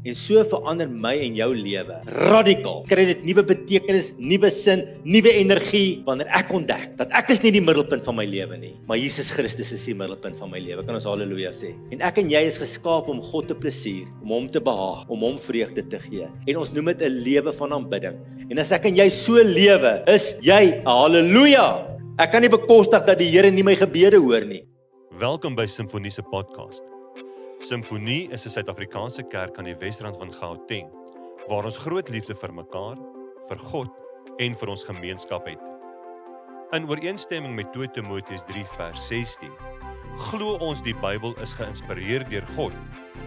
En so verander my en jou lewe radikaal. Kry dit nuwe betekenis, nuwe sin, nuwe energie wanneer ek ontdek dat ek is nie die middelpunt van my lewe nie, maar Jesus Christus is die middelpunt van my lewe. Kan ons haleluja sê? En ek en jy is geskaap om God te plesier, om hom te behaag, om hom vreugde te gee. En ons noem dit 'n lewe van aanbidding. En as ek en jy so lewe, is jy haleluja. Ek kan nie bekostig dat die Here nie my gebede hoor nie. Welkom by Simfonie se podcast. Simfonie is 'n Suid-Afrikaanse kerk aan die Wesrand van Gauteng, waar ons groot liefde vir mekaar, vir God en vir ons gemeenskap het. In ooreenstemming met 2 Timoteus 3 vers 16, glo ons die Bybel is geïnspireer deur God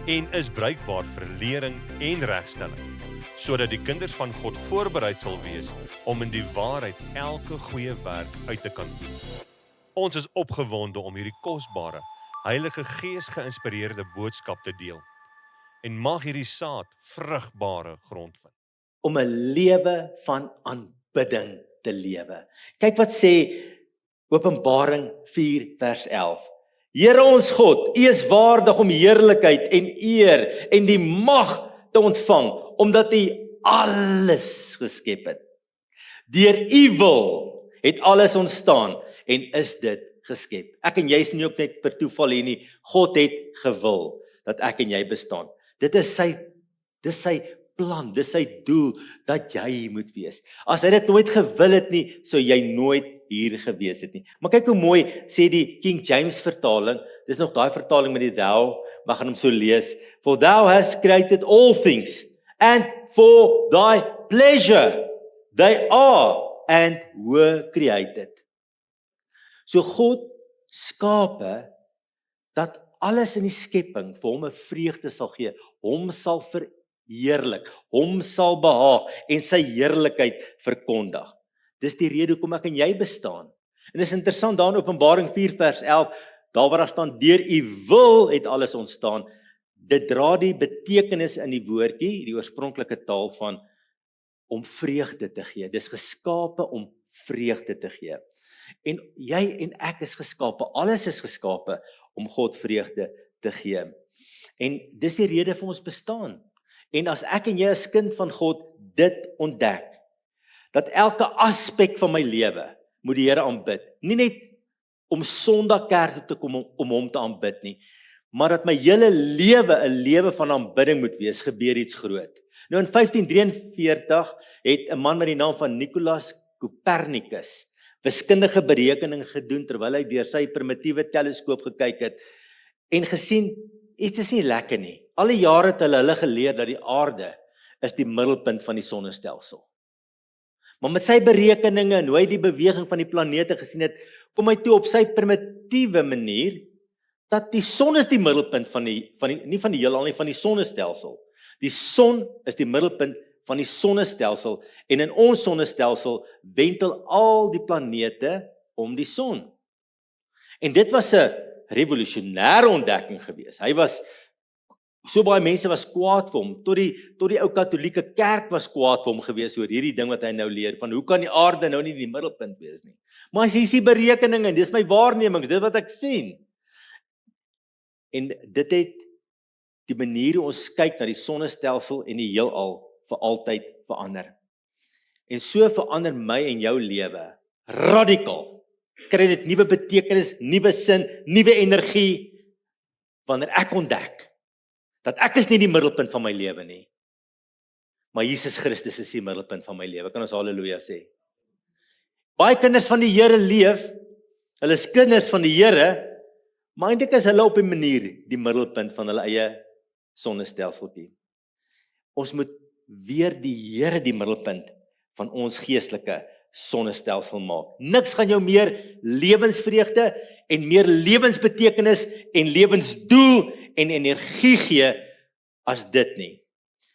en is bruikbaar vir lering en regstelling, sodat die kinders van God voorbereid sal wees om in die waarheid elke goeie werk uit te kan voer. Ons is opgewonde om hierdie kosbare, Heilige Gees geïnspireerde boodskap te deel. En mag hierdie saad vrugbare grond vind. Om 'n lewe van aanbidding te lewe. Kyk wat sê Openbaring 4 vers 11. Here ons God, U is waardig om heerlikheid en eer en die mag te ontvang, omdat U alles geskep het. Deur U wil het alles ontstaan en is dit geskep. Ek en jy is nie ook net per toeval hier nie. God het gewil dat ek en jy bestaan. Dit is sy plan, dis sy doel dat jy hier moet wees. As hy dit nooit gewil het nie, sou jy nooit hier gewees het nie. Maar kyk hoe mooi sê die King James vertaling. Dis nog daai vertaling met die thou, maar gaan hom so lees. For thou hast created all things, and for thy pleasure they are and were created. So God skape dat alles in die skepping vir hom 'n vreugde sal gee, hom sal verheerlik, hom sal behaag en sy heerlikheid verkondig. Dis die rede hoekom ek en jy bestaan. En is interessant daar in Openbaring 4 vers 11, daar waar daar staan, deur U wil het alles ontstaan. Dit dra die betekenis in die woordjie, die oorspronklike taal van om vreugde te gee. Dis geskape om vreugde te gee. En jy en ek is geskape, alles is geskape om God vreugde te gee. En dis die rede vir ons bestaan. En as ek en jy as kind van God dit ontdek, dat elke aspek van my lewe moet die Here aanbid, nie net om Sondag kerk toe te kom om hom te aanbid nie, maar dat my hele lewe 'n lewe van aanbidding moet wees, gebeur iets groot. Nou in 1543 het 'n man met die naam van Nicolaas Copernicus wiskundige berekening gedoen terwyl hy deur sy primitiewe teleskoop gekyk het en gesien iets is nie lekker nie. Al die jare het hulle geleer dat die aarde is die middelpunt van die sonnestelsel. Maar met sy berekeninge en hoe hy die beweging van die planete gesien het, kom hy toe op sy primitiewe manier dat die son is die middelpunt nie van die heelal nie, van die sonnestelsel. Die son is die middelpunt van die sonnestelsel en in ons sonnestelsel wentel al die planete om die son. En dit was 'n revolusionêre ontdekking geweest. So baie mense was kwaad vir hom, tot die ou Katolieke kerk was kwaad vir hom geweest oor hierdie ding wat hy nou leer, van hoe kan die aarde nou nie die middelpunt wees nie. Maar as jy sien berekeninge, dis my waarnemings, dit wat ek sien. En dit het die manier hoe ons kyk na die sonnestelsel en die heelal vir altyd verander. En so verander my en jou lewe radikaal. Kry dit nuwe betekenis, nuwe sin, nuwe energie wanneer ek ontdek dat ek is nie die middelpunt van my lewe nie, maar Jesus Christus is die middelpunt van my lewe. Kan ons haleluja sê? Baie kinders van die Here leef, hulle is kinders van die Here, maar eintlik is hulle op 'n manier die middelpunt van hulle eie sonnestelseltjie. Ons moet weer die Here die middelpunt van ons geestelike sonnestelsel maak. Niks gaan jou meer lewensvreugde en meer lewensbetekenis en lewensdoel en energie gee as dit nie.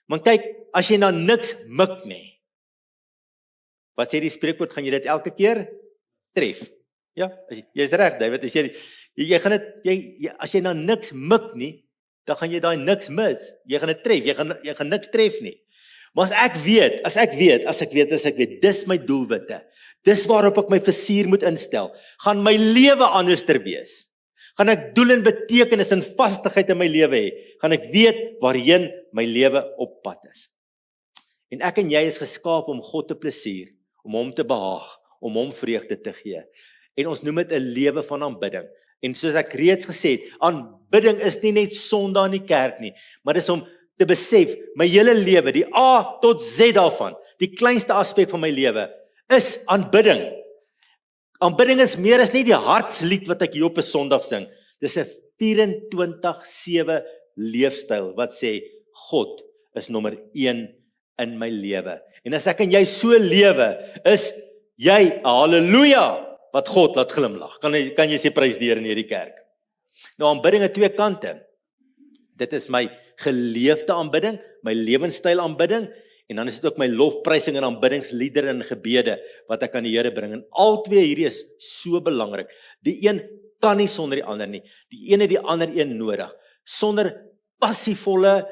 Maar kyk, as jy na niks mik nie, wat sê die spreekwoord, gaan jy dit elke keer tref. Ja, jy's reg, David, as jy na niks mik nie, dan gaan jy daai niks mis. Jy gaan dit tref, jy gaan niks tref nie. Maar as ek weet, dis my doelwitte. Dis waarop ek my vizier moet instel. Gaan my lewe anderster wees. Gaan ek doel en betekenis en vastigheid in my lewe hê? Gaan ek weet waarheen my lewe op pad is? En ek en jy is geskaap om God te plesier, om hom te behaag, om hom vreugde te gee. En ons noem dit 'n lewe van aanbidding. En soos ek reeds gesê het, aanbidding is nie net Sondag in die kerk nie, maar dis om te besef, my hele lewe, die A tot Z daarvan, die kleinste aspek van my lewe, is aanbidding. Aanbidding is meer as nie die hartslied wat ek hier op 'n Sondag sing. Dis 'n 24/7 leefstyl wat sê, God is nommer 1 in my lewe. En as ek en jy so lewe, is jy 'n halleluja wat God laat glimlag. Kan jy sê prys die Here in hierdie kerk? Nou aanbidding het twee kante. Dit is my geleefde aanbidding, my lewenstyl aanbidding, en dan is dit ook my lofprysing en aanbiddingsliedere en gebede wat ek aan die Here bring. En al twee hierdie is so belangrik. Die een kan nie sonder die ander nie. Die een het die ander een nodig. Sonder passievolle,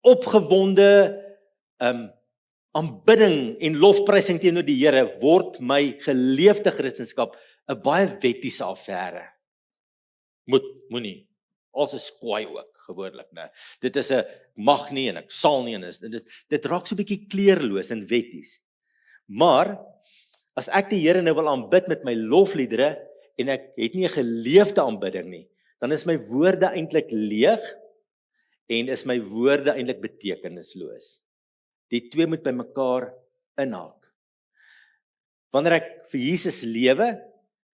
opgewonde aanbidding en lofprysing teenoor die Here word my geleefde Christendom 'n baie wettiese affære. Moenie. Als 'n kwaai ook gewoonlik, né? Dit is 'n mag nie en ek sal nie en dit raak so 'n bietjie kleurloos en wetties. Maar as ek die Here nou wil aanbid met my lofliedere en ek het nie 'n geleefde aanbidding nie, dan is my woorde eintlik leeg en is my woorde eintlik betekenisloos. Die twee moet by mekaar inhaak. Wanneer ek vir Jesus lewe,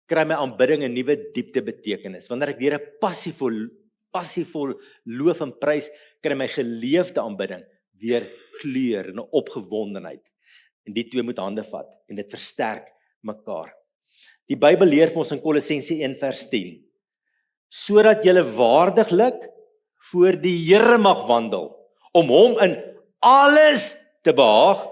kry my aanbidding 'n nuwe diepte betekenis. Wanneer ek deur 'n passievol loof en prys, kry my geleefde aanbidding weer kleur en 'n opgewondenheid. En die twee moet hande vat en dit versterk mekaar. Die Bybel leer vir ons in Kolossense 1:10, sodat julle waardiglik voor die Here mag wandel, om hom in alles te behaag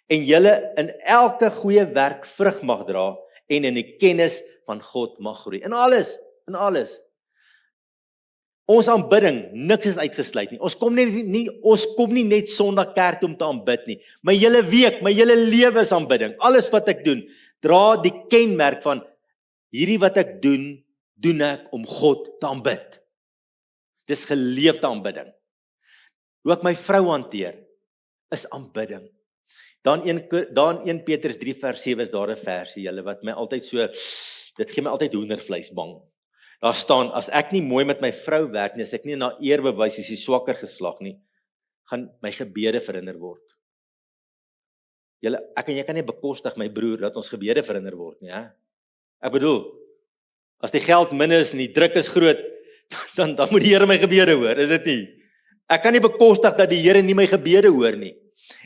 en julle in elke goeie werk vrug mag dra en in die kennis van God mag groei. In alles. Ons aanbidding, niks is uitgesluit nie. Ons kom nie net Sondag kerk om te aanbid nie. My hele week, my hele lewe is aanbidding. Alles wat ek doen, dra die kenmerk van hierdie wat ek doen, doen ek om God te aanbid. Dis geleefde aanbidding. Hoe ek my vrou hanteer, is aanbidding. Dan 1 Petrus 3:7 is daar 'n versie, julle wat my altyd so, dit gee my altyd hoendervleis bang. Daar staan, as ek nie mooi met my vrou werk nie, as ek nie na eer bewys is die swakker geslag nie, gaan my gebede verhinder word. Julle, ek en jy kan nie bekostig my broer dat ons gebede verhinder word nie, hè? Ek bedoel, as die geld min is en die druk is groot, dan moet die Here my gebede hoor, is dit nie? Ek kan nie bekostig dat die Here nie my gebede hoor nie.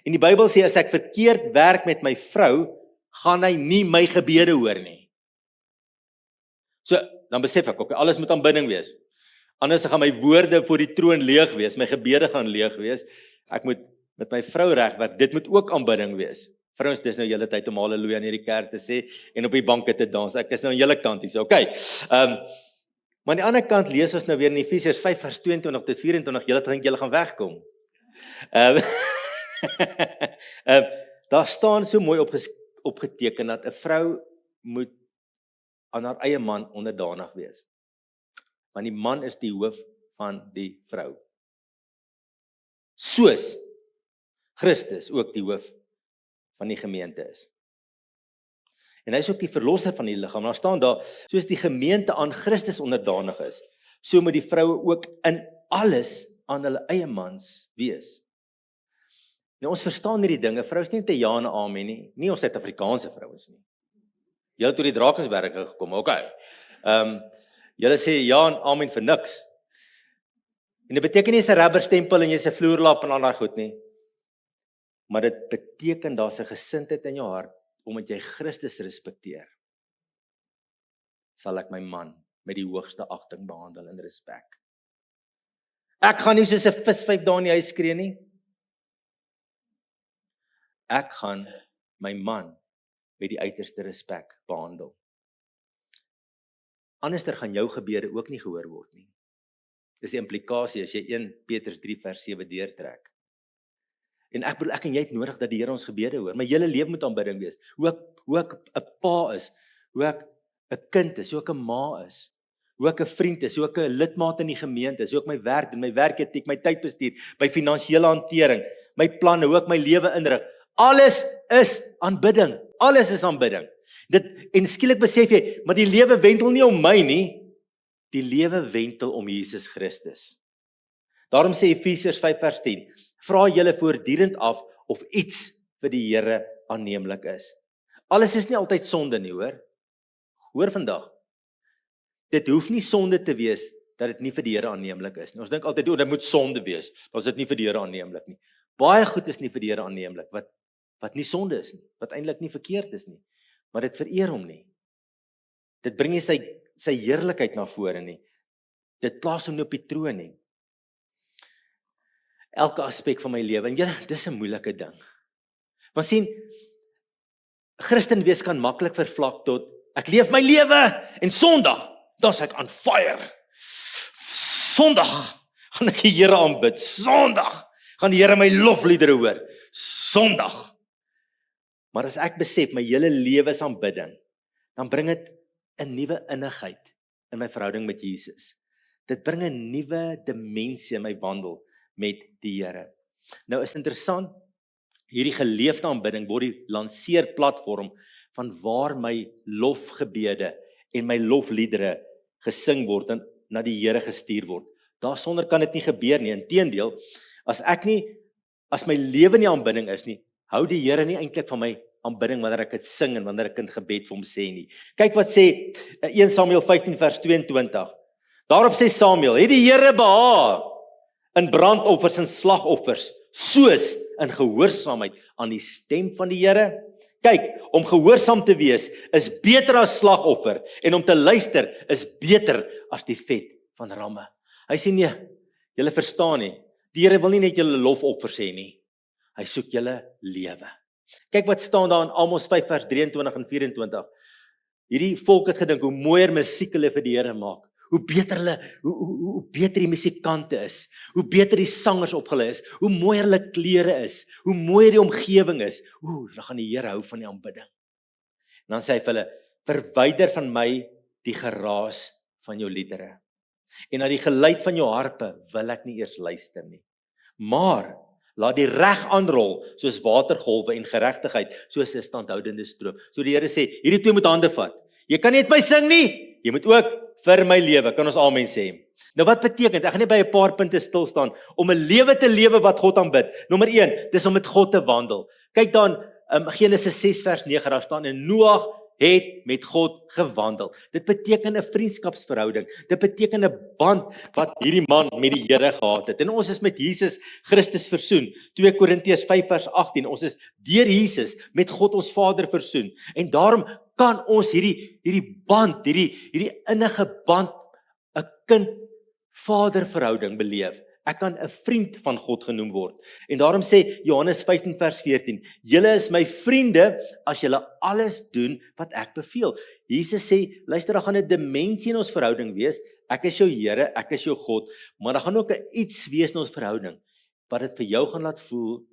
En die Bybel sê, as ek verkeerd werk met my vrou, gaan hy nie my gebede hoor nie. So, dan besef ek, okay, alles moet aanbidding wees. Anders gaan my woorde voor die troon leeg wees, my gebede gaan leeg wees. Ek moet met my vrou regwerk, dit moet ook aanbidding wees. Vrouens, dis nou julle tyd om halleluja in hierdie kerk te sê, en op die banke te dans. Ek is nou aan julle kant hier, so, okay. Maar aan die ander kant lees ons nou weer in Efesiërs 5:22-24, julle dink julle gaan wegkom. Daar staan so mooi opgeteken dat 'n vrou moet aan haar eie man onderdanig wees. Want die man is die hoof van die vrou. Soos Christus ook die hoof van die gemeente is. En hy is ook die verlosser van die liggaam. Daar staan daar, soos die gemeente aan Christus onderdanig is, so moet die vroue ook in alles aan hulle eie mans wees. Nou ons verstaan hierdie dinge, vrouens nie te ja en amen nie, nie ons Suid-Afrikaanse vrouens nie. Julle toe die Drakensberge gekom, okay. Julle sê ja en amen vir niks. En dit beteken nie jy's 'n rubberstempel en jy's 'n vloerlap en al daai goed nie. Maar dit beteken daar's 'n gesindheid in jou hart, omdat jy Christus respekteer. Sal ek my man met die hoogste agting behandel en respek. Ek gaan nie soos 'n visvyf daar in die huis skree nie. Ek gaan my man met die uiterste respek behandel. Anderster gaan jou gebede ook nie gehoor word nie. Dis die implikasie as jy 1 Petrus 3:7 deurtrek. En ek bedoel, ek en jy het nodig dat die Here ons gebede hoor. My hele lewe moet aanbidding wees. Hoe ek 'n pa is, hoe ek 'n kind is, hoe ek 'n ma is, hoe ek 'n vriend is, hoe ek 'n lidmaat in die gemeente is, hoe ek my werk doen, my werketiek, my tydbestuur, my finansiële hantering, my planne, hoe ek my lewe inrig. Alles is aanbidding. Alles is aanbidding. En skielik besef jy, maar die lewe wentel nie om my nie, die lewe wentel om Jesus Christus. Daarom sê Efesiërs 5:10, vra julle voortdurend af of iets vir die Here aanneemlik is. Alles is nie altyd sonde nie, hoor. Hoor vandag. Dit hoef nie sonde te wees dat dit nie vir die Here aanneemlik is nie. Ons dink altyd, dit moet sonde wees, dan is dit nie vir die Here aanneemlik nie. Baie goed is nie vir die Here aanneemlik, wat nie sonde is nie, wat eintlik nie verkeerd is nie, maar dit vereer hom nie. Dit bring nie sy heerlikheid na vore nie. Dit plaas hom nie op die troon nie. Elke aspek van my lewe, en julle, dis 'n moeilike ding. Want sien, Christen wees kan maklik vervlak tot, ek leef my lewe, en Sondag, dan is ek on fire. Sondag, gaan ek die Here aanbid. Sondag, gaan die Here my lofliedere hoor. Sondag. Maar as ek besef, my hele lewe is aanbidding, dan bring dit 'n nuwe innigheid in my verhouding met Jesus. Dit bring 'n nuwe dimensie in my wandel met die Here. Nou is interessant, hierdie geleefde aanbidding word die lanseerplatform van waar my lofgebede en my lofliedere gesing word en na die Here gestuur word. Daarsonder kan dit nie gebeur nie. Inteendeel, as my lewe nie aanbidding is nie, hou die Here nie eintlik van my aanbidding wanneer ek dit sing en wanneer ek in gebed vir hom sê nie. Kyk wat sê 1 Samuel 15 vers 22. Daarop sê Samuel, het die Here behaag in brandoffers en slagoffers, soos in gehoorsaamheid aan die stem van die Here? Kyk, om gehoorsaam te wees is beter as slagoffer en om te luister is beter as die vet van ramme. Hy sê nee, julle verstaan nie. Die Here wil nie net julle lofoffers hê nie. Hy soek julle lewe. Kyk wat staan daar in Amos 5 vers 23 en 24. Hierdie volk het gedink hoe mooier musiek hulle vir die Here maak. Hoe beter die musikante is, hoe beter die sangers opgelei is, hoe mooier hulle klere is, hoe mooier die omgewing is, dan gaan die Here hou van die aanbidding. En dan sê hy vir hulle, verwyder van my die geraas van jou liedere. En na die geluid van jou harpe wil ek nie eers luister nie. Maar laat die reg aanrol soos watergolwe en geregtigheid soos 'n standhoudende stroom. So die Here sê, hierdie twee moet hande vat. Jy kan nie net my sing nie, jy moet ook vir my lewe, kan ons amen sê. Nou wat beteken, ek gaan net by 'n paar punte stil staan, om 'n lewe te lewe wat God aanbid. Nommer 1, dis om met God te wandel. Kyk dan, Genesis 6 vers 9, daar staan, en Noag het met God gewandel. Dit beteken 'n vriendskapsverhouding, dit beteken 'n band wat hierdie man met die Here gehad het. En ons is met Jesus Christus versoen. 2 Korintiërs 5 vers 18, ons is deur Jesus met God ons Vader versoen. En daarom kan ons hierdie band, hierdie innige band, 'n kind-vader verhouding beleef. Ek kan 'n vriend van God genoem word. En daarom sê Johannes 15 vers 14, julle is my vriende as julle alles doen wat ek beveel. Jesus sê, luister, daar gaan 'n dimensie in ons verhouding wees. Ek is jou Here, ek is jou God, maar daar gaan ook iets wees in ons verhouding wat dit vir jou gaan laat voel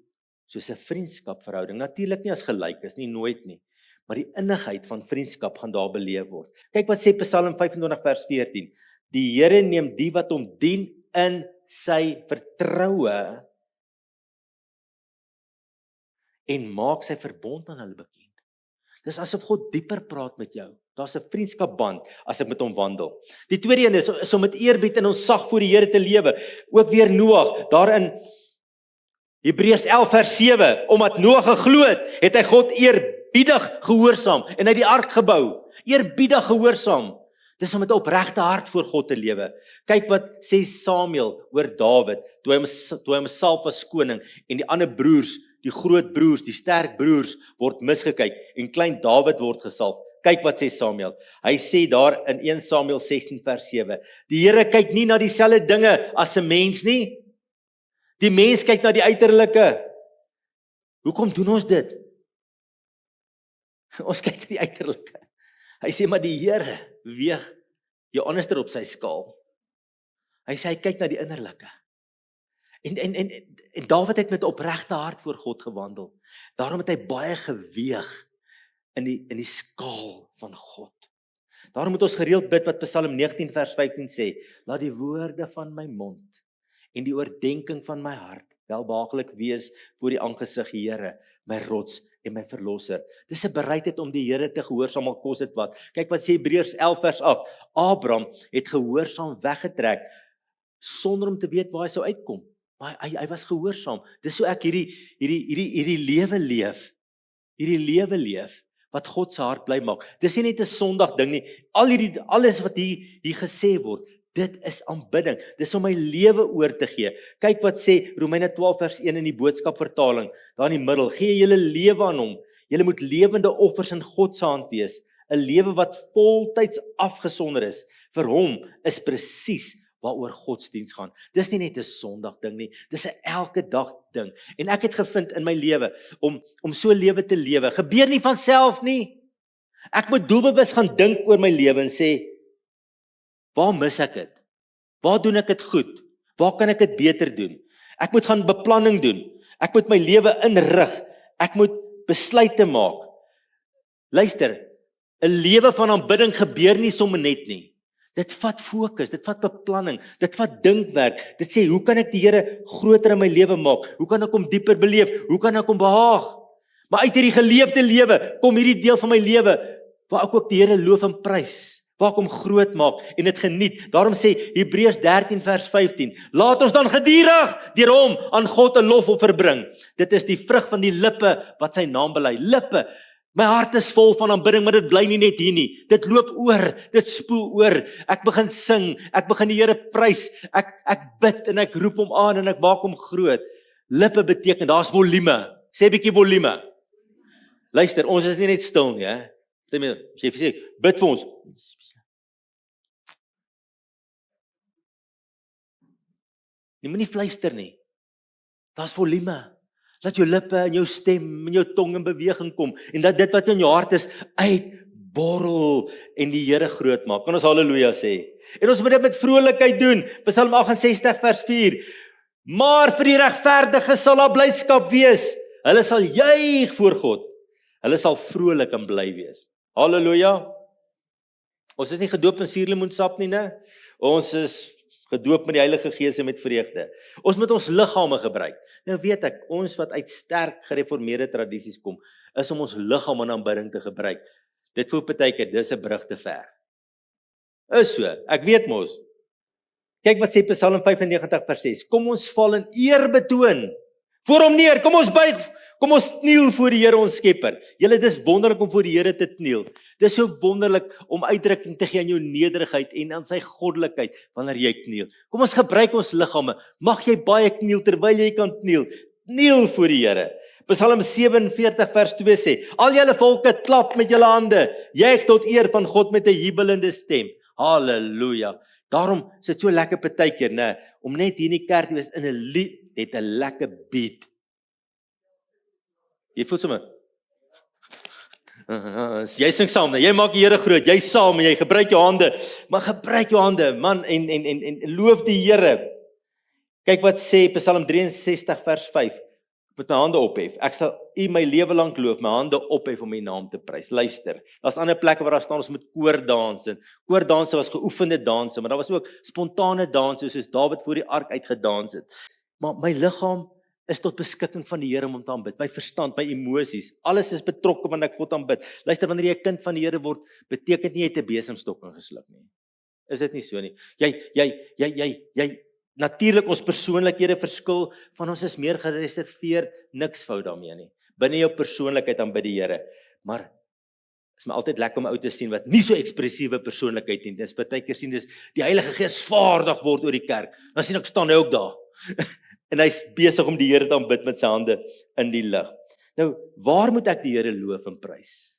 soos 'n vriendskapverhouding. Natuurlik nie as gelyk is nie, nooit nie. Maar die innigheid van vriendskap gaan daar beleef word. Kyk wat sê Psalm 25 vers 14. Die Here neem die wat hom dien in sy vertroue en maak sy verbond aan hulle bekend. Dis asof God dieper praat met jou. Daar's 'n vriendskapband as ek met hom wandel. Die tweede een is om met eerbied en ontzag voor die Here te lewe. Ook weer Noag, daarin Hebreërs 11 vers 7, omdat Noag geglo het hy God eerbiedig gehoorsaam en hy die ark gebou. Eerbiedig gehoorsaam. Dis om met 'n opregte hart voor God te lewe. Kyk wat sê Samuel oor Dawid, toe hy homself as koning en die ander broers, die groot broers, die sterk broers word misgekyk en klein Dawid word gesalf. Kyk wat sê Samuel. Hy sê daar in 1 Samuel 16 vers 7. Die Here kyk nie na dieselfde dinge as 'n mens nie. Die mens kyk na die uiterlike. Hoekom doen ons dit? Ons kyk na die uiterlike. Hy sê maar die Here weeg jou anderster op sy skaal. Hy sê hy kyk na die innerlike. En Dawid het met opregte hart voor God gewandel. Daarom het hy baie geweeg in die skaal van God. Daarom moet ons gereeld bid wat Psalm 19 vers 15 sê, laat die woorde van my mond en die oordeenking van my hart welbehaaglik wees voor die aangesig Here, my rots en my verlosser. Dis 'n bereidheid om die Here te gehoorsaam al kos dit wat. Kyk wat sê Hebreërs 11 vers 8. Abraham het gehoorsaam weggetrek sonder om te weet waar hy sou uitkom. Maar hy was gehoorsaam. Dis hoe ek hierdie lewe leef. Hierdie lewe leef wat God se hart bly maak. Dis nie net 'n Sondag ding nie. Alles wat hier gesê word, dit is aanbidding. Dis om my lewe oor te gee. Kyk wat sê Romeine 12 vers 1 in die boodskap vertaling, daar in die middel. Gee julle lewe aan hom. Julle moet lewende offers in God se hand wees. 'n Lewe wat voltyds afgesonder is vir hom is presies waaroor godsdiens gaan. Dis nie net 'n Sondag ding nie, dis 'n elke dag ding. En ek het gevind in my lewe om so 'n lewe te lewe, gebeur nie van self nie. Ek moet doelbewus gaan dink oor my lewe en sê, waar mis ek dit? Waar doen ek dit goed? Waar kan ek dit beter doen? Ek moet gaan beplanning doen. Ek moet my lewe inrig. Ek moet besluite maak. Luister, 'n lewe van aanbidding gebeur nie sommer net nie. Dit vat fokus, dit vat beplanning, dit vat dinkwerk. Dit sê, hoe kan ek die Here groter in my lewe maak? Hoe kan ek hom dieper beleef? Hoe kan ek hom behaag? Maar uit hierdie geleefde lewe kom hierdie deel van my lewe waar ek ook die Here loof en prys, waar ek hom groot maak en dit geniet. Daarom sê Hebreërs 13 vers 15, laat ons dan geduldig deur hom aan God 'n lofoffer bring. Dit is die vrug van die lippe wat sy naam bely. Lippe. My hart is vol van aanbidding, maar dit bly nie net hier nie. Dit loop oor, dit spoel oor. Ek begin sing, ek begin die Here prys, ek bid en ek roep hom aan en ek maak hom groot. Lippe beteken, daar's volume. Sê 'n bietjie volume. Luister, ons is nie net stil nie, hè. Sê, bid vir ons. Jy moet nie fluister nie. Daar's volume. Laat jou lippe en jou stem en jou tong in beweging kom en dat dit wat in jou hart is uitborrel en die Here groot maak. Kan ons haleluja sê? En ons moet dit met vrolikheid doen. Psalm 68 vers 4. Maar vir die regverdiges sal daar blydskap wees. Hulle sal juig voor God. Hulle sal vrolik en bly wees. Haleluja. Ons is nie gedoop in suurlemoensap nie, né? Ons is gedoop met die Heilige Gees en met vreugde. Ons moet ons liggame gebruik. Nou weet ek, ons wat uit sterk gereformeerde tradisies kom, is om ons liggaam in aanbidding te gebruik. Dit voel partykeer, dis 'n brug te ver. Is so, ek weet mos. Kyk wat sê Psalm 95 vers 6. Kom ons val in eer betoon voor hom neer. Kom ons buig, kom ons kniel voor die Here ons Skepper. Julle, dis wonderlik om voor die Here te kniel. Dis so wonderlik om uitdrukking te gee aan jou nederigheid en aan sy goddelikheid wanneer jy kniel. Kom ons gebruik ons liggame. Mag jy baie kniel terwyl jy kan kniel. Kniel voor die Here. Psalm 47 vers 2 sê, al julle volke klap met julle hande, juig tot eer van God met 'n jubelende stem. Halleluja. Daarom is dit so lekker partykeer, né, om net hier in die kerk te wees in 'n lied, het 'n lekker beat. Jy voel sommer. Jy sing saam, jy maak die Here groot, jy saam, jy gebruik jou hande. Maar gebruik jou hande, man, en loof die Here. Kyk wat sê Psalm 63 vers 5. Met my hande ophef. Ek sal U my lewe lank loof, my hande ophef om U naam te prys. Luister, daar's ander plekke waar daar staan ons moet koordanse. Koordanse was geoefende danse, maar daar was ook spontane danse soos Dawid voor die ark uitgedans het. Maar my liggaam is tot beskikking van die Here om hom te aanbid. My verstand, my emosies, alles is betrokke wanneer ek God aanbid. Luister, wanneer jy 'n kind van die Here word, beteken nie jy het 'n besemstok ingesluk nie. Is dit nie so nie? Jy natuurlik ons persoonlikhede verskil, van ons is meer gereserveerd, niks fout daarmee nie. Binne jou persoonlikheid aanbid die Here. Maar is my altyd lekker om 'n ou te sien wat nie so ekspressiewe persoonlikheid nie. Dis partykeer sien dis die Heilige Gees vaardig word oor die kerk. Dan sien ek staan hy ook daar. En hy's besig om die Here te aanbid met sy hande in die lug. Nou, waar moet ek die Here loof en prys?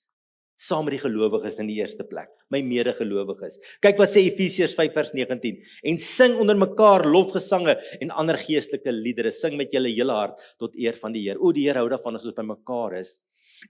Saam met die gelowiges in die eerste plek, my medegelowiges. Kyk wat sê Efesiërs 5 vers 19. En sing onder mekaar lofgesange en ander geestelike liedere. Sing met julle hele hart tot eer van die Here. O, die Here hou daarvan as ons by mekaar is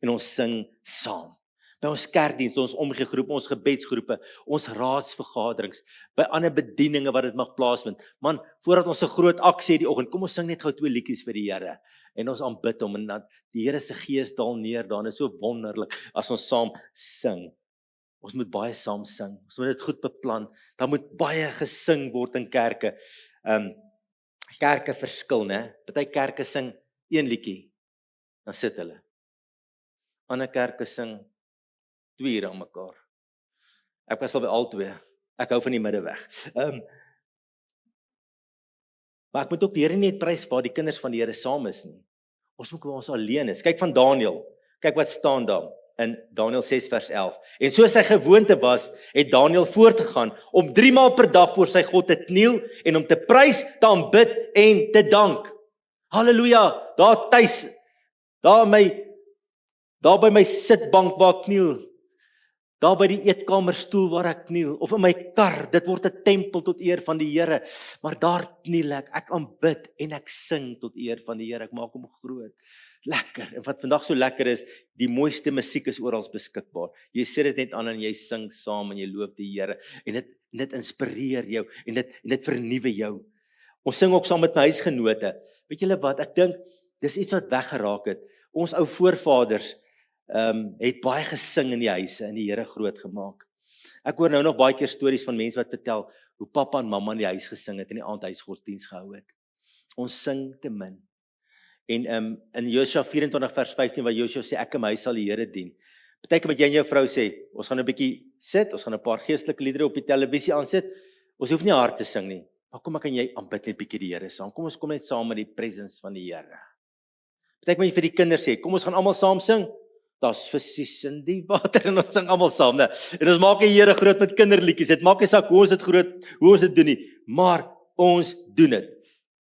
en ons sing saam. By ons kerkdienste, ons omgegroep, ons gebedsgroepe, ons raadsvergaderings, by ander bedieninge wat dit mag plaasvind. Man, voordat ons 'n groot aksie het die oggend, kom ons sing net gou 2 liedjies vir die Here en ons aanbid hom en dat die Here se Gees daal neer daar. Dit is so wonderlik as ons saam sing. Ons moet baie saam sing. Ons moet dit goed beplan. Daar moet baie gesing word in kerke. Kerke verskil, né? Party kerke sing een liedjie, dan sit hulle. Ander kerke sing 2 ure aan mekaar. Ek was al by al 2. Ek hou van die middeweg. Maar ek moet ook die Here nie prys waar die kinders van die Here saam is nie. Ons moet waar ons alleen is. Kyk van Daniël. Kyk wat staan daar in Daniël 6 vers 11. En soos sy gewoonte was, het Daniël voortgegaan om 3 maal per dag voor sy God te kniel en om te prys, te aanbid en te dank. Halleluja, daar tuis, daar by my sitbank waar ek kniel, daar by die eetkamerstoel waar ek kniel, of in my kar, dit word 'n tempel tot eer van die Here, maar daar kniel ek aanbid en ek sing tot eer van die Here, ek maak hom groot. Lekker, en wat vandag so lekker is, die mooiste musiek is oral beskikbaar. Jy sit dit net aan en jy sing saam en jy loof die Here, en dit inspireer jou, en dit vernuwe jou. Ons sing ook saam met my huisgenote. Weet julle wat, ek dink, dis iets wat weggeraak het. Ons ou voorvaders het baie gesing in die huise en die Here groot gemaak. Ek hoor nou nog baie keer stories van mense wat vertel hoe pappa en mamma in die huis gesing het en die aandhuisgodsdiens gehou het. Ons sing te min. En in Josua 24 vers 15 waar Josua sê ek en my huis sal die Here dien. Partykeer met jy en jou vrou sê, ons gaan 'n bietjie sit, ons gaan 'n paar geestelike liedere op die televisie aansit. Ons hoef nie hard te sing nie. Maar kom ek en jy aanbid net bietjie die Here saam. Kom ons kom net saam met die presence van die Here. Partykeer moet jy vir die kinders sê, kom ons gaan almal saam sing. Daar's visse in die water en ons sing almal saam, né? En ons maak die Here groot met kinderliedjies. Dit maak nie saak hoe ons dit doen nie, maar ons doen dit.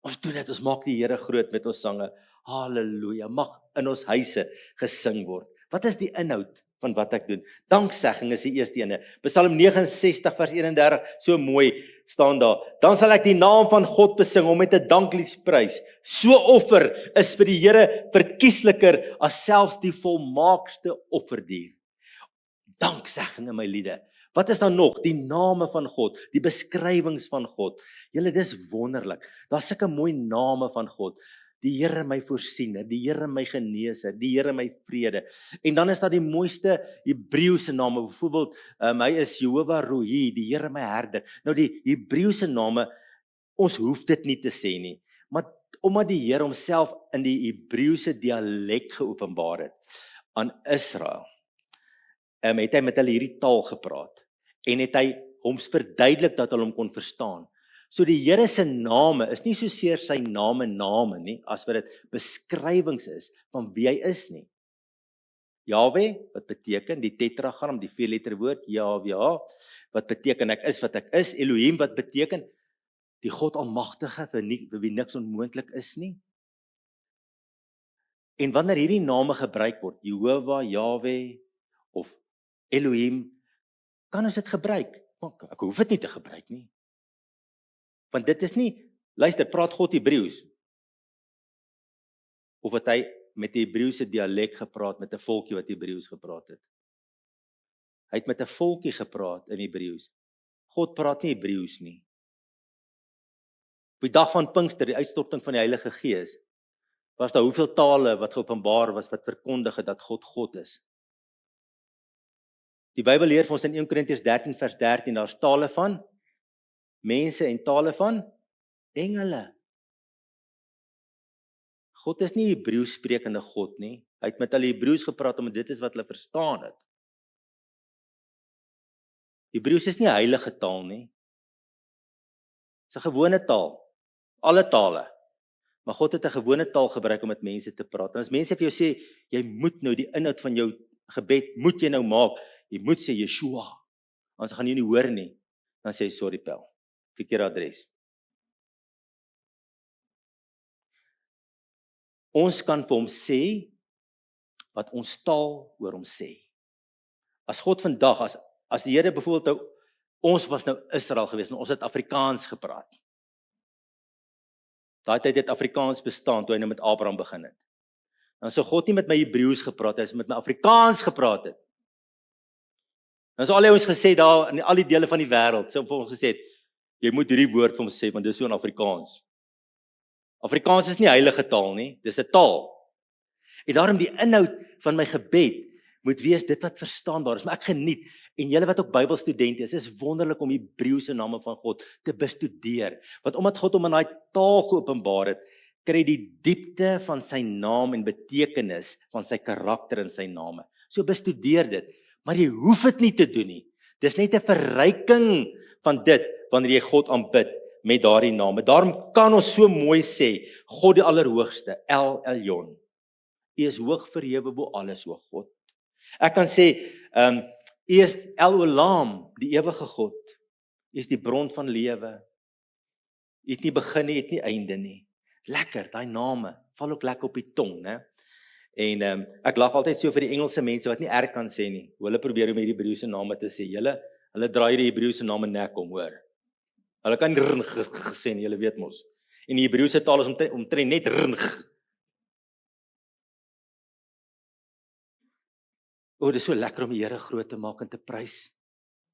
Ons maak die Here groot met ons sange. Halleluja, mag in ons huise gesing word. Wat is die inhoud van wat ek doen? Danksegging is die eerste ene. Psalm 69 vers 31, so mooi staan daar. Dan sal ek die naam van God besing om met 'n danklied prys. So offer is vir die Here verkiesliker as selfs die volmaakste offerdier. Danksegging in my liede. Wat is dan nog? Die name van God, die beskrywings van God. Julle, dis wonderlik. Daar's sulke mooi name van God. Die Here my voorsiener, die Here my geneeser, die Here my vrede. En dan is daar die mooiste Hebreëse name, byvoorbeeld, hy is Jehovah Rohi, die Here my herder. Nou die Hebreëse name, ons hoef dit nie te sê nie, maar omdat die Here homself in die Hebreëse dialek geopenbaar het aan Israel, het hy met hulle hierdie taal gepraat en het hy hom verduidelik dat hulle hom kon verstaan. So die Here se name is nie soseer sy name nie, as wat dit beskrywings is van wie hy is nie. Jahwe, wat beteken die tetragram, die 4-letter woord, Jahwe, wat beteken ek is wat ek is. Elohim, wat beteken die God almagtige, vir wie niks onmoontlik is nie. En wanneer hierdie name gebruik word, Jehovah, Jahwe of Elohim, kan ons dit gebruik? Ek hoef dit nie te gebruik nie. Want dit is nie, luister, praat God Hebreëus? Of het hy met die Hebreëse dialek gepraat, met 'n volkie wat Hebreëus gepraat het? Hy het met 'n volkie gepraat in Hebreëus. God praat nie Hebreëus nie. Op die dag van Pinkster, die uitstorting van die Heilige Gees, was daar hoeveel tale wat geopenbaar was, wat verkondig het dat God God is. Die Bybel leer vir ons in 1 Korintiërs 13 vers 13, daar's tale van mense en tale van engele. God is nie Hebreëus sprekende God nie. Hy het met hulle Hebreëus gepraat omdat dit is wat hulle verstaan het. Hebreëus is nie 'n heilige taal nie. Dis 'n gewone taal. Alle tale. Maar God het 'n gewone taal gebruik om met mense te praat. En as mense vir jou sê, jy moet nou die inhoud van jou gebed moet jy nou maak. Jy moet sê Yeshua. Anders gaan jy nie hoor nie. Dan sê jy sorry pel. Verkeerde adres. Ons kan vir hom sê wat ons taal oor hom sê. As God vandag, as die Here byvoorbeeld nou, ons was nou Israel gewees en ons het Afrikaans gepraat. Daai tyd het Afrikaans bestaan toe hy nou met Abraham begin het. Dan sou God nie met my Hebreëus gepraat het, hy het met my Afrikaans gepraat het. Dan sou al ons gesê daar in al die dele van die wêreld, sou vir ons gesê het, jy moet hierdie woord vir hom sê, want dis so in Afrikaans. Afrikaans is nie heilige taal nie, dis 'n taal. En daarom die inhoud van my gebed moet wees dit wat verstaanbaar is, maar ek geniet, en julle wat ook Bybelstudente is wonderlik om Hebreëse name van God te bestudeer, want omdat God hom in daai taal geopenbaar het, kry die diepte van sy naam en betekenis van sy karakter en sy name. So bestudeer dit, maar jy hoef dit nie te doen nie. Dis net 'n verryking van dit, wanneer jy God aanbid met daardie name. Daarom kan ons so mooi sê, God die Allerhoogste, El Elyon, U is hoog verhewe bo alles, o God. Ek kan sê, U is El Olam, die ewige God. U is die bron van lewe. U het nie begin nie, u het nie einde nie. Lekker, daai name, val ook lekker op die tong, né? En ek lag altyd so vir die Engelse mense wat nie R kan sê nie. Hulle probeer om hierdie Hebreëse name te sê. Hulle draai die Hebreëse name nek om, hoor. Hulle kan sê nie, julle weet mos. En die Hebreëse taal is omtrent net dit is so lekker om die Here groot te maak en te prys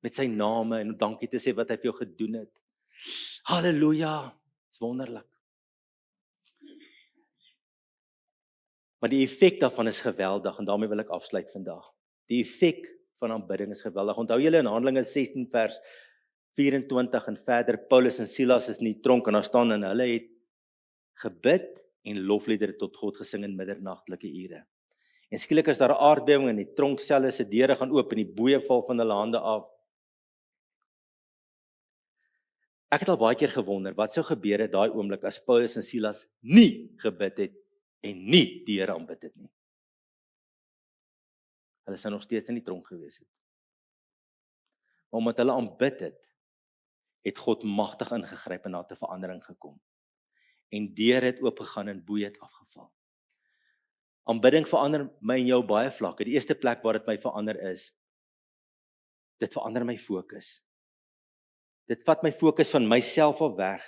met sy name en dankie te sê wat hy vir jou gedoen het. Halleluja, is wonderlik. Maar die effek daarvan is geweldig en daarmee wil ek afsluit vandag. Die effek van aanbidding is geweldig. Onthou julle in Handelinge 16 vers 24 en verder, Paulus en Silas is in die tronk en daar staan en hulle het gebid en lofliedere tot God gesing in middernagtelike ure. En skielik is daar 'n aardbewing en die tronkselle se deure gaan oop en die boeye val van hulle hande af. Ek het al baie keer gewonder wat sou gebeur het daai oomblik as Paulus en Silas nie gebid het en nie die Here aanbid het nie. Hulle sou nog steeds in die tronk gewees het. Maar omdat hulle aanbid het God magtig ingegryp en daar 'n verandering gekom. En deure het oopgegaan en boeye het afgeval. Aanbidding verander my en jou baie vlakke. Die eerste plek waar dit my verander is, dit verander my fokus. Dit vat my fokus van myself af weg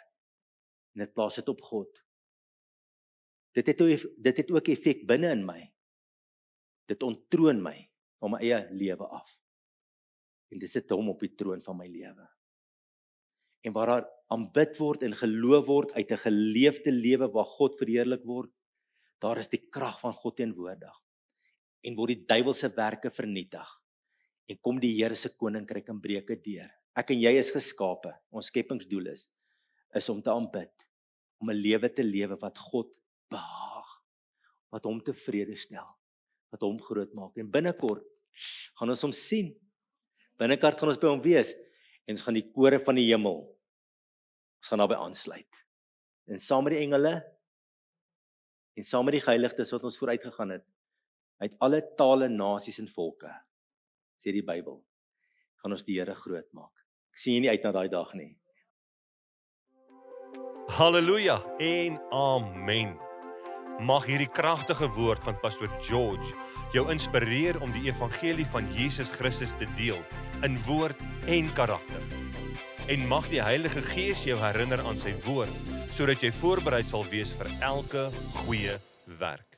en dit plaas dit op God. Dit het ook effek binne in my. Dit onttroon my van my eie lewe af. En dit sit hom op die troon van my lewe. En waar daar aanbid word en geloof word uit 'n geleefde lewe waar God verheerlik word, daar is die krag van God teenwoordig. En word die duiwelse werke vernietig. En kom die Here se koninkryk in breuke deur. Ek en jy is geskape. Ons skepingsdoel is om te aanbid, om 'n lewe te lewe wat God behaag, wat hom tevrede stel, wat hom groot maak. En binnekort gaan ons hom sien. Binnekort gaan ons by hom wees en ons gaan die kore van die hemel, ons gaan daarbey aansluit. En saam met die engele en saam met die geheiligdes wat ons vooruit gegaan het, uit alle tale, nasies en volke, sê die Bybel, gaan ons die Here groot maak. Ek sien nie uit na daai dag nie. Halleluja en amen. Mag hierdie kragtige woord van Pastor George jou inspireer om die evangelie van Jesus Christus te deel in woord en karakter. En mag die Heilige Gees jou herinner aan sy woord, sodat jy voorberei sal wees vir elke goeie werk.